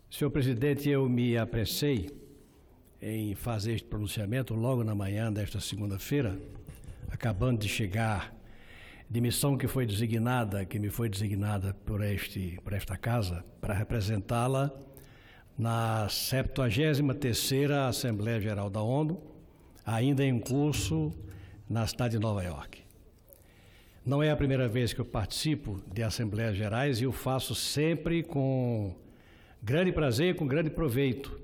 Senhor presidente, eu me apressei em fazer este pronunciamento logo na manhã desta segunda-feira, acabando de chegar de missão que me foi designada por esta casa para representá-la na 73ª Assembleia Geral da ONU, ainda em curso na cidade de Nova York. Não é a primeira vez que eu participo de Assembleias Gerais e o faço sempre com grande prazer e com grande proveito,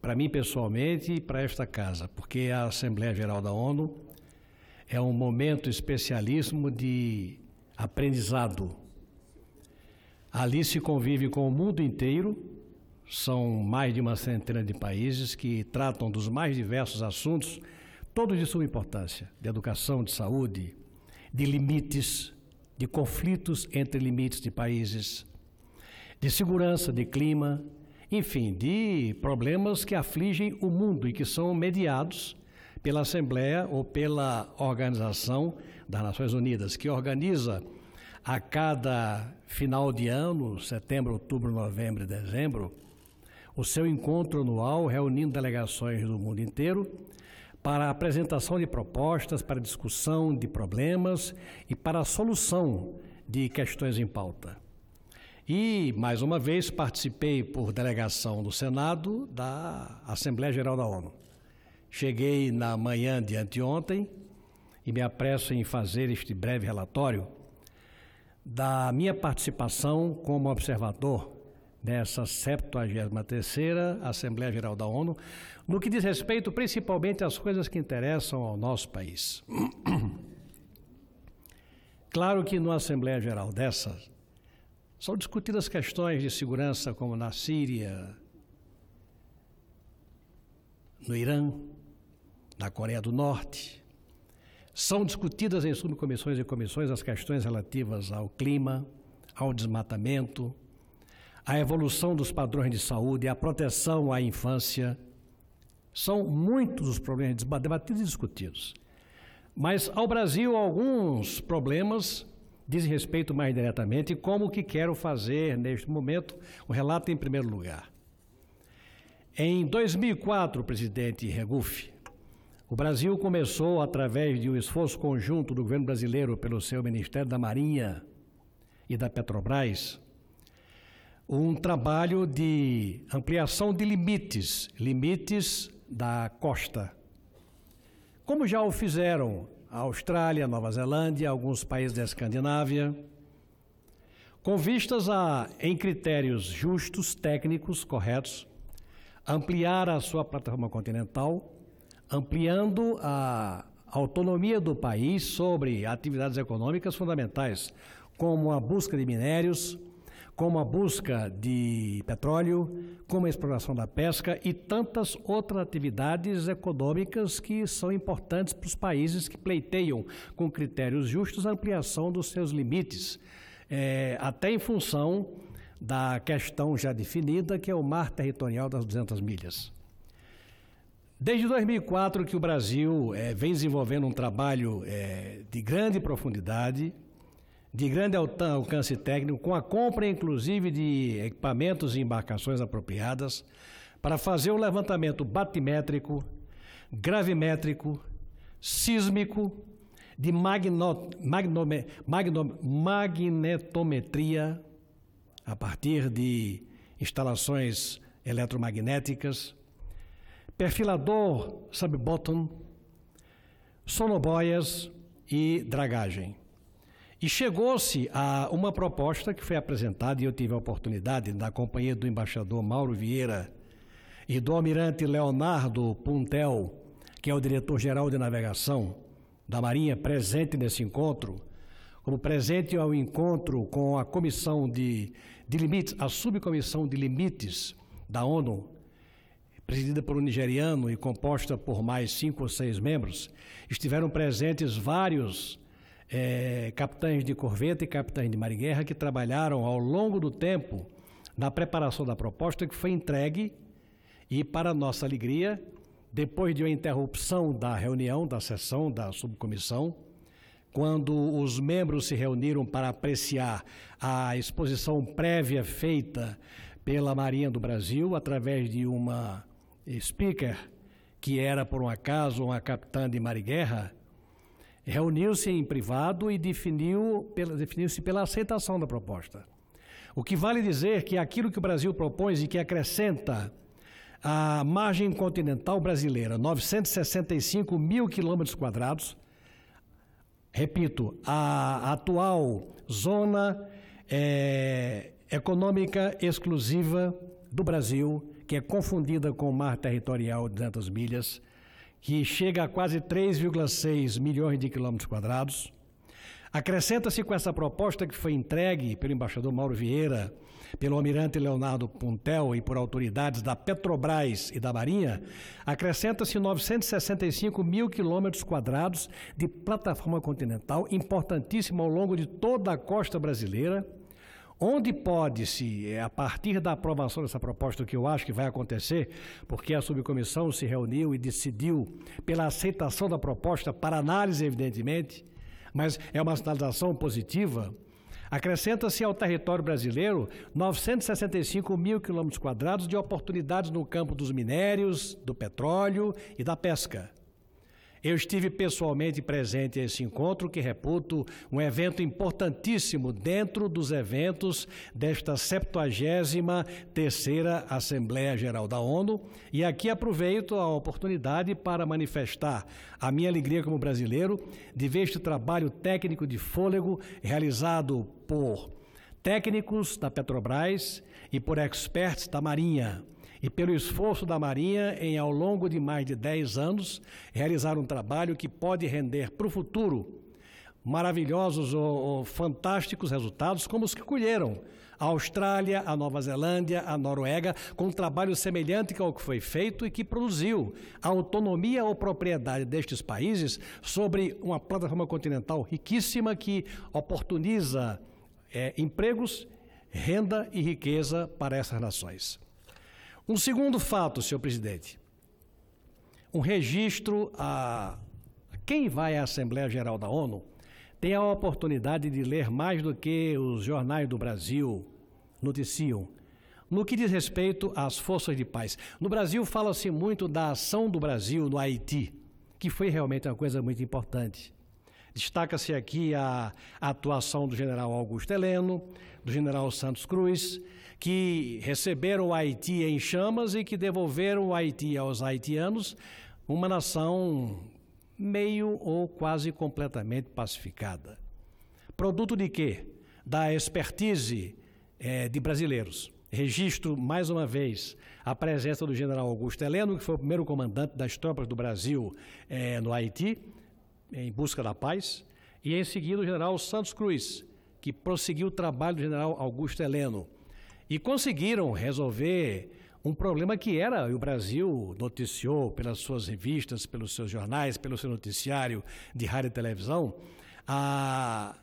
para mim pessoalmente e para esta casa, porque a Assembleia Geral da ONU é um momento especialíssimo de aprendizado. Ali se convive com o mundo inteiro, são mais de uma centena de países que tratam dos mais diversos assuntos, todos de suma importância, de educação, de saúde, de limites, de conflitos entre limites de países, de segurança, de clima, enfim, de problemas que afligem o mundo e que são mediados pela Assembleia ou pela Organização das Nações Unidas, que organiza a cada final de ano, setembro, outubro, novembro e dezembro, o seu encontro anual, reunindo delegações do mundo inteiro para a apresentação de propostas, para a discussão de problemas e para a solução de questões em pauta. E, mais uma vez, participei por delegação do Senado da Assembleia Geral da ONU. Cheguei na manhã de anteontem e me apresso em fazer este breve relatório da minha participação como observador nessa 73ª Assembleia Geral da ONU, no que diz respeito principalmente às coisas que interessam ao nosso país. Claro que numa Assembleia Geral dessas são discutidas questões de segurança como na Síria, no Irã, na Coreia do Norte. São discutidas em subcomissões e comissões as questões relativas ao clima, ao desmatamento, à evolução dos padrões de saúde, à proteção à infância. São muitos os problemas debatidos e discutidos. Mas ao Brasil, alguns problemas dizem respeito mais diretamente, como que quero fazer neste momento, o relato em primeiro lugar. Em 2004, presidente Regufe, o Brasil começou, através de um esforço conjunto do governo brasileiro pelo seu Ministério da Marinha e da Petrobras, um trabalho de ampliação de limites da costa, como já o fizeram a Austrália, a Nova Zelândia, alguns países da Escandinávia, com vistas a, em critérios justos, técnicos, corretos, ampliar a sua plataforma continental, ampliando a autonomia do país sobre atividades econômicas fundamentais, como a busca de minérios, como a busca de petróleo, como a exploração da pesca e tantas outras atividades econômicas que são importantes para os países que pleiteiam com critérios justos a ampliação dos seus limites, até em função da questão já definida, que é o mar territorial das 200 milhas. Desde 2004 que o Brasil vem desenvolvendo um trabalho de grande profundidade, de grande alcance técnico, com a compra, inclusive, de equipamentos e embarcações apropriadas, para fazer o levantamento batimétrico, gravimétrico, sísmico, de magnetometria, a partir de instalações eletromagnéticas, perfilador sub-bottom, sonoboias e dragagem. E chegou-se a uma proposta que foi apresentada, e eu tive a oportunidade, na companhia do embaixador Mauro Vieira e do almirante Leonardo Puntel, que é o diretor-geral de navegação da Marinha, presente nesse encontro, como presente ao encontro com a Comissão de Limites, a Subcomissão de Limites da ONU, presidida por um nigeriano e composta por mais 5 ou 6 membros, estiveram presentes vários capitães de corveta e capitães de mar-guerra que trabalharam ao longo do tempo na preparação da proposta que foi entregue e, para nossa alegria, depois de uma interrupção da reunião, da sessão da subcomissão, quando os membros se reuniram para apreciar a exposição prévia feita pela Marinha do Brasil, através de uma speaker, que era, por um acaso, uma capitã de mar-guerra, reuniu-se em privado e definiu-se pela aceitação da proposta. O que vale dizer que aquilo que o Brasil propõe e que acrescenta a margem continental brasileira, 965 mil quilômetros quadrados, repito, a atual zona econômica exclusiva do Brasil, que é confundida com o mar territorial de 200 milhas, que chega a quase 3,6 milhões de quilômetros quadrados. Acrescenta-se com essa proposta que foi entregue pelo embaixador Mauro Vieira, pelo almirante Leonardo Puntel e por autoridades da Petrobras e da Marinha, acrescenta-se 965 mil quilômetros quadrados de plataforma continental importantíssima ao longo de toda a costa brasileira, onde pode-se, a partir da aprovação dessa proposta, que eu acho que vai acontecer, porque a subcomissão se reuniu e decidiu pela aceitação da proposta para análise, evidentemente, mas é uma sinalização positiva, acrescenta-se ao território brasileiro 965 mil quilômetros quadrados de oportunidades no campo dos minérios, do petróleo e da pesca. Eu estive pessoalmente presente a esse encontro, que reputo um evento importantíssimo dentro dos eventos desta 73ª Assembleia Geral da ONU, e aqui aproveito a oportunidade para manifestar a minha alegria como brasileiro de ver este trabalho técnico de fôlego realizado por técnicos da Petrobras e por experts da Marinha, e pelo esforço da Marinha em, ao longo de mais de 10 anos, realizar um trabalho que pode render para o futuro maravilhosos ou fantásticos resultados, como os que colheram a Austrália, a Nova Zelândia, a Noruega, com um trabalho semelhante ao que foi feito e que produziu a autonomia ou propriedade destes países sobre uma plataforma continental riquíssima que oportuniza empregos, renda e riqueza para essas nações. Um segundo fato, senhor presidente, um registro a quem vai à Assembleia Geral da ONU tem a oportunidade de ler mais do que os jornais do Brasil noticiam, no que diz respeito às forças de paz. No Brasil fala-se muito da ação do Brasil no Haiti, que foi realmente uma coisa muito importante. Destaca-se aqui a atuação do general Augusto Heleno, do general Santos Cruz, que receberam o Haiti em chamas e que devolveram o Haiti aos haitianos, uma nação meio ou quase completamente pacificada. Produto de quê? Da expertise de brasileiros. Registro, mais uma vez, a presença do general Augusto Heleno, que foi o primeiro comandante das tropas do Brasil no Haiti, em busca da paz, e em seguida o general Santos Cruz, que prosseguiu o trabalho do general Augusto Heleno. E conseguiram resolver um problema que era, e o Brasil noticiou pelas suas revistas, pelos seus jornais, pelo seu noticiário de rádio e televisão, a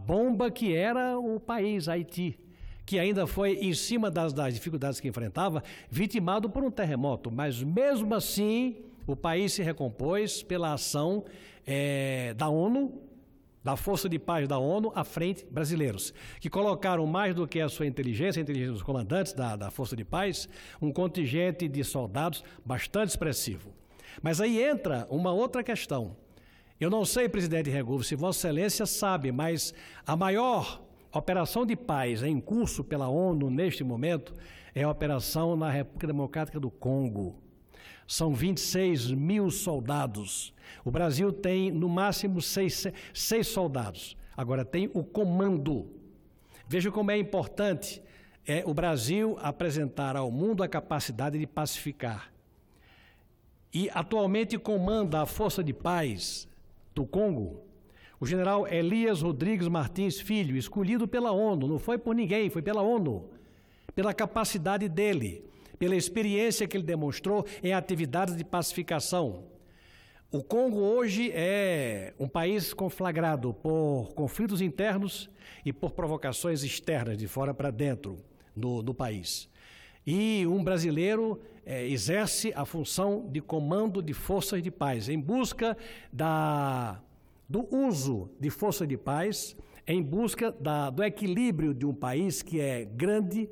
bomba que era o país, Haiti, que ainda foi, em cima das dificuldades que enfrentava, vitimado por um terremoto. Mas, mesmo assim, o país se recompôs pela ação da ONU, da Força de Paz da ONU, à frente brasileiros, que colocaram mais do que a sua inteligência, a inteligência dos comandantes da Força de Paz, um contingente de soldados bastante expressivo. Mas aí entra uma outra questão. Eu não sei, presidente Rengulf, se Vossa Excelência sabe, mas a maior operação de paz em curso pela ONU neste momento é a operação na República Democrática do Congo. São 26 mil soldados. O Brasil tem, no máximo, seis soldados. Agora, tem o comando. Veja como é importante o Brasil apresentar ao mundo a capacidade de pacificar. E, atualmente, comanda a Força de Paz do Congo o general Elias Rodrigues Martins Filho, escolhido pela ONU. Não foi por ninguém, foi pela ONU. Pela capacidade dele, pela experiência que ele demonstrou em atividades de pacificação. O Congo hoje é um país conflagrado por conflitos internos e por provocações externas, de fora para dentro do país. E um brasileiro exerce a função de comando de forças de paz, em busca do uso de forças de paz, em busca do equilíbrio de um país que é grande,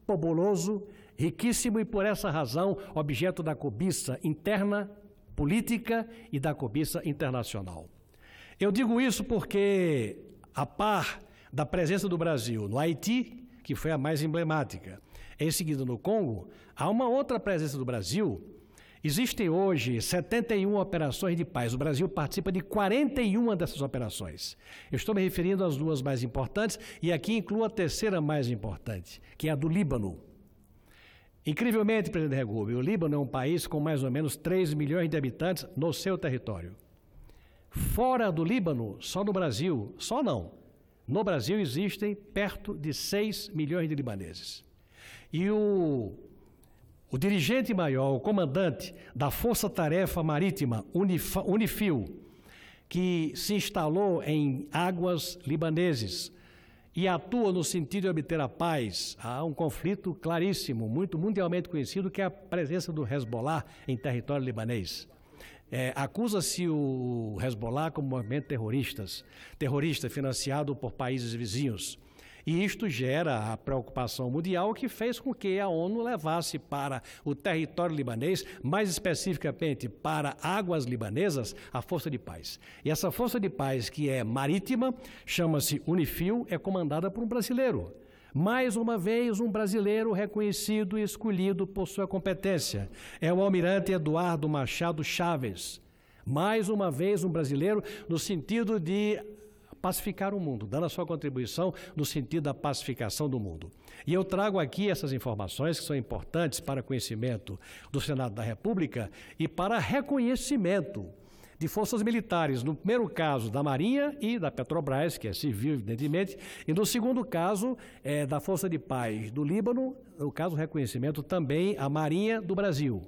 populoso, riquíssimo e, por essa razão, objeto da cobiça interna, política e da cobiça internacional. Eu digo isso porque, a par da presença do Brasil no Haiti, que foi a mais emblemática, em seguida no Congo, há uma outra presença do Brasil. Existem hoje 71 operações de paz. O Brasil participa de 41 dessas operações. Eu estou me referindo às duas mais importantes e aqui incluo a terceira mais importante, que é a do Líbano. Incrivelmente, presidente Regube, o Líbano é um país com mais ou menos 3 milhões de habitantes no seu território. Fora do Líbano, só no Brasil, só não. No Brasil existem perto de 6 milhões de libaneses. E o dirigente maior, o comandante da Força Tarefa Marítima, UNIFIL, que se instalou em águas libaneses e atua no sentido de obter a paz, há um conflito claríssimo, muito mundialmente conhecido, que é a presença do Hezbollah em território libanês. Acusa-se o Hezbollah como movimento terrorista financiado por países vizinhos. E isto gera a preocupação mundial que fez com que a ONU levasse para o território libanês, mais especificamente para águas libanesas, a Força de Paz. E essa Força de Paz, que é marítima, chama-se UNIFIL, é comandada por um brasileiro. Mais uma vez, um brasileiro reconhecido e escolhido por sua competência. É o almirante Eduardo Machado Chaves. Mais uma vez, um brasileiro no sentido de pacificar o mundo, dando a sua contribuição no sentido da pacificação do mundo. E eu trago aqui essas informações que são importantes para conhecimento do Senado da República e para reconhecimento de forças militares, no primeiro caso da Marinha e da Petrobras, que é civil, evidentemente, e no segundo caso da Força de Paz do Líbano, no caso do reconhecimento também à Marinha do Brasil.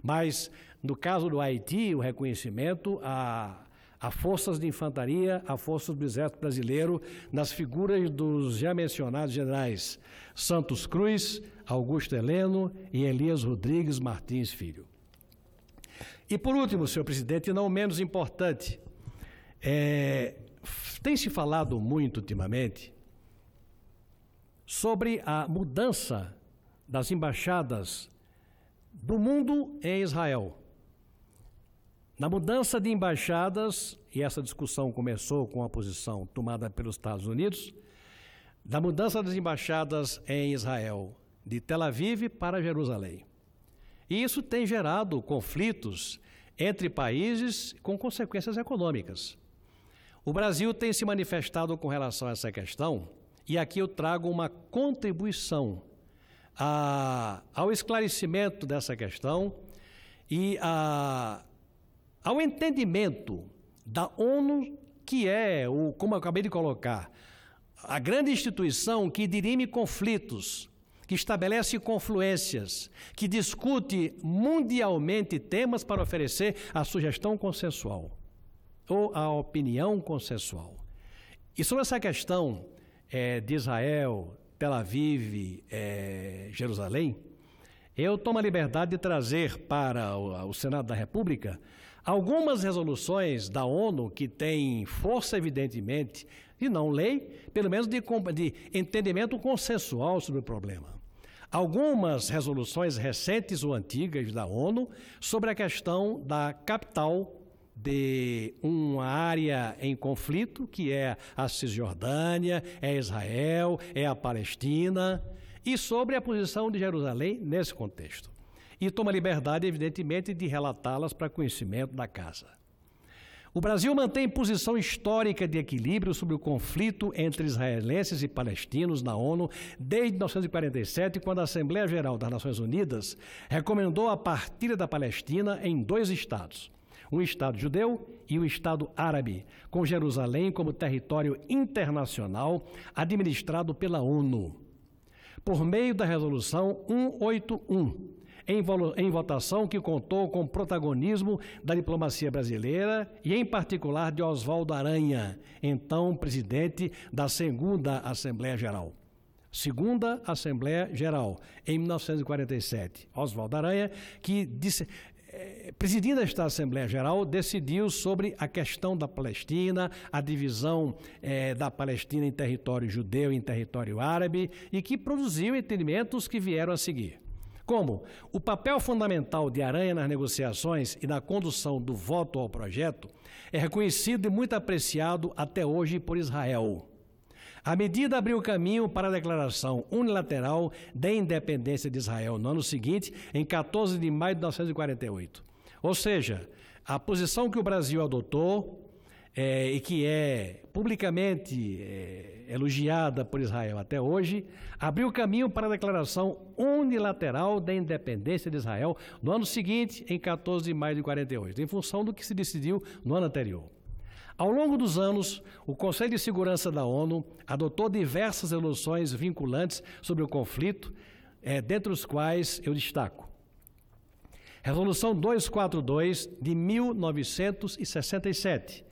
Mas, no caso do Haiti, o reconhecimento a forças de infantaria, a forças do Exército Brasileiro, nas figuras dos já mencionados generais Santos Cruz, Augusto Heleno e Elias Rodrigues Martins Filho. E por último, senhor presidente, e não menos importante, tem se falado muito ultimamente sobre a mudança das embaixadas do mundo em Israel. Na mudança de embaixadas, e essa discussão começou com a posição tomada pelos Estados Unidos, da mudança das embaixadas em Israel, de Tel Aviv para Jerusalém. E isso tem gerado conflitos entre países com consequências econômicas. O Brasil tem se manifestado com relação a essa questão, e aqui eu trago uma contribuição ao esclarecimento dessa questão e ao entendimento da ONU, que é, como eu acabei de colocar, a grande instituição que dirime conflitos, que estabelece confluências, que discute mundialmente temas para oferecer a sugestão consensual ou a opinião consensual. E sobre essa questão de Israel, Tel Aviv, Jerusalém, eu tomo a liberdade de trazer para o Senado da República algumas resoluções da ONU que têm força, evidentemente, e não lei, pelo menos de entendimento consensual sobre o problema. Algumas resoluções recentes ou antigas da ONU sobre a questão da capital de uma área em conflito, que é a Cisjordânia, é Israel, é a Palestina, e sobre a posição de Jerusalém nesse contexto. E toma liberdade, evidentemente, de relatá-las para conhecimento da Casa. O Brasil mantém posição histórica de equilíbrio sobre o conflito entre israelenses e palestinos na ONU desde 1947, quando a Assembleia Geral das Nações Unidas recomendou a partilha da Palestina em 2 estados, um estado judeu e um estado árabe, com Jerusalém como território internacional administrado pela ONU. Por meio da Resolução 181, em votação que contou com o protagonismo da diplomacia brasileira e, em particular, de Oswaldo Aranha, então presidente da Segunda Assembleia Geral. Segunda Assembleia Geral, em 1947. Oswaldo Aranha, que presidindo esta Assembleia Geral, decidiu sobre a questão da Palestina, a divisão da Palestina em território judeu e em território árabe, e que produziu entendimentos que vieram a seguir. Como o papel fundamental de Aranha nas negociações e na condução do voto ao projeto é reconhecido e muito apreciado até hoje por Israel. A medida abriu caminho para a declaração unilateral da independência de Israel no ano seguinte, em 14 de maio de 1948. Ou seja, a posição que o Brasil adotou e que é publicamente elogiada por Israel até hoje, abriu caminho para a declaração unilateral da independência de Israel no ano seguinte, em 14 de maio de 1948, em função do que se decidiu no ano anterior. Ao longo dos anos, o Conselho de Segurança da ONU adotou diversas resoluções vinculantes sobre o conflito, dentre os quais eu destaco Resolução 242 de 1967,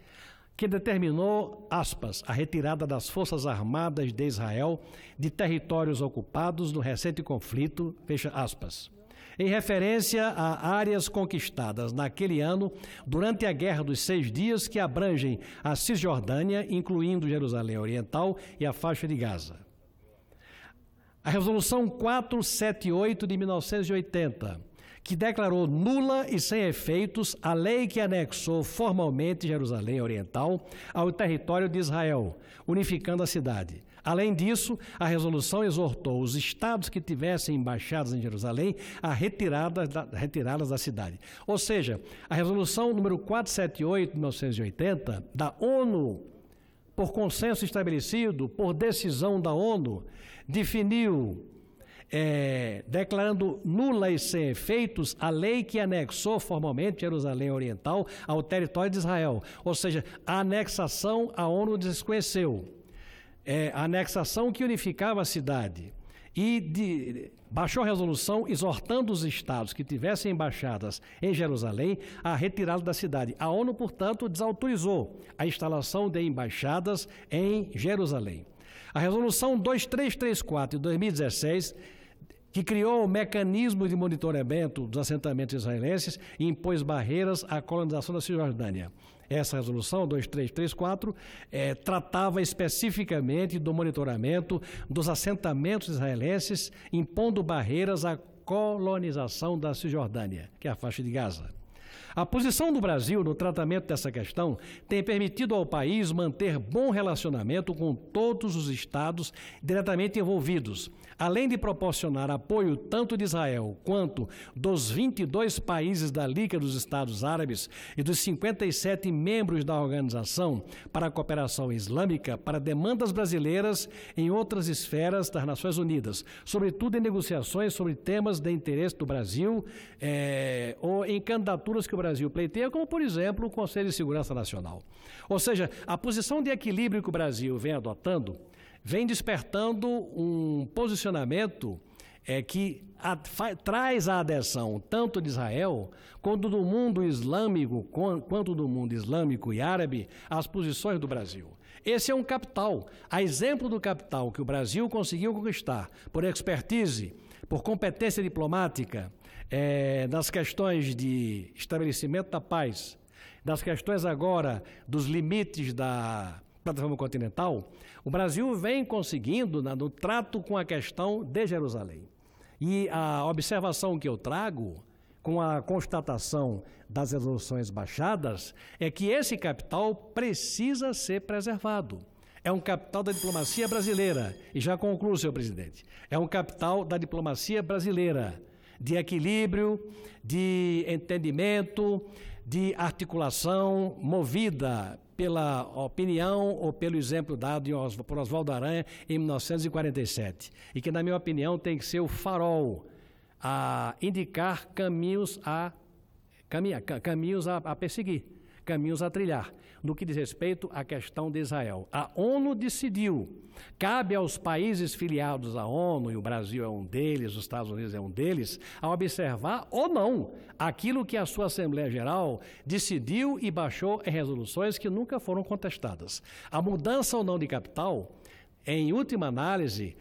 que determinou, aspas, a retirada das Forças Armadas de Israel de territórios ocupados no recente conflito, fecha aspas, em referência a áreas conquistadas naquele ano durante a Guerra dos 6 Dias, que abrangem a Cisjordânia, incluindo Jerusalém Oriental e a faixa de Gaza. A Resolução 478 de 1980, que declarou nula e sem efeitos a lei que anexou formalmente Jerusalém Oriental ao território de Israel, unificando a cidade. Além disso, a resolução exortou os estados que tivessem embaixadas em Jerusalém a retirá-las da cidade. Ou seja, a resolução número 478 de 1980 da ONU, por consenso estabelecido, por decisão da ONU, definiu declarando nula e sem efeitos a lei que anexou formalmente Jerusalém Oriental ao território de Israel. Ou seja, a anexação a ONU desconheceu. A anexação que unificava a cidade. E baixou a resolução exortando os estados que tivessem embaixadas em Jerusalém a retirá-lo da cidade. A ONU, portanto, desautorizou a instalação de embaixadas em Jerusalém. A resolução 2334 de 2016, que criou o mecanismo de monitoramento dos assentamentos israelenses e impôs barreiras à colonização da Cisjordânia. Essa resolução, 2334, tratava especificamente do monitoramento dos assentamentos israelenses, impondo barreiras à colonização da Cisjordânia, que é a faixa de Gaza. A posição do Brasil no tratamento dessa questão tem permitido ao país manter bom relacionamento com todos os estados diretamente envolvidos, além de proporcionar apoio tanto de Israel quanto dos 22 países da Liga dos Estados Árabes e dos 57 membros da organização para a cooperação islâmica para demandas brasileiras em outras esferas das Nações Unidas, sobretudo em negociações sobre temas de interesse do Brasil ou em candidaturas que o Brasil pleiteia, como, por exemplo, o Conselho de Segurança Nacional. Ou seja, a posição de equilíbrio que o Brasil vem adotando vem despertando um posicionamento que traz a adesão tanto de Israel quanto do mundo islâmico e árabe às posições do Brasil. Esse é um capital, a exemplo do capital que o Brasil conseguiu conquistar por expertise, por competência diplomática, nas questões de estabelecimento da paz, das questões agora dos limites da plataforma continental, o Brasil vem conseguindo no trato com a questão de Jerusalém. E a observação que eu trago, com a constatação das resoluções baixadas, é que esse capital precisa ser preservado. É um capital da diplomacia brasileira, e já concluo, senhor presidente, é um capital da diplomacia brasileira, de equilíbrio, de entendimento, de articulação movida pela opinião ou pelo exemplo dado por Oswaldo Aranha em 1947, e que, na minha opinião, tem que ser o farol a indicar caminhos a perseguir, caminhos a trilhar, no que diz respeito à questão de Israel. A ONU decidiu, cabe aos países filiados à ONU, e o Brasil é um deles, os Estados Unidos é um deles, a observar ou não aquilo que a sua Assembleia Geral decidiu e baixou em resoluções que nunca foram contestadas. A mudança ou não de capital, em última análise,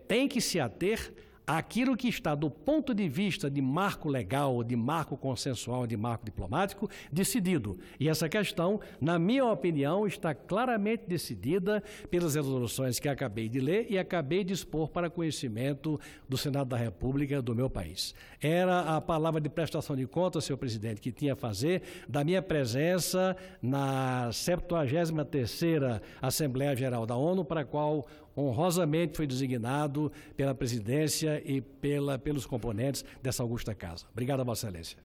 tem que se ater aquilo que está do ponto de vista de marco legal, de marco consensual, de marco diplomático, decidido. E essa questão, na minha opinião, está claramente decidida pelas resoluções que acabei de ler e acabei de expor para conhecimento do Senado da República do meu país. Era a palavra de prestação de contas, senhor presidente, que tinha a fazer da minha presença na 73ª Assembleia Geral da ONU, para a qual honrosamente foi designado pela presidência e pelos componentes dessa augusta casa. Obrigado, Vossa Excelência.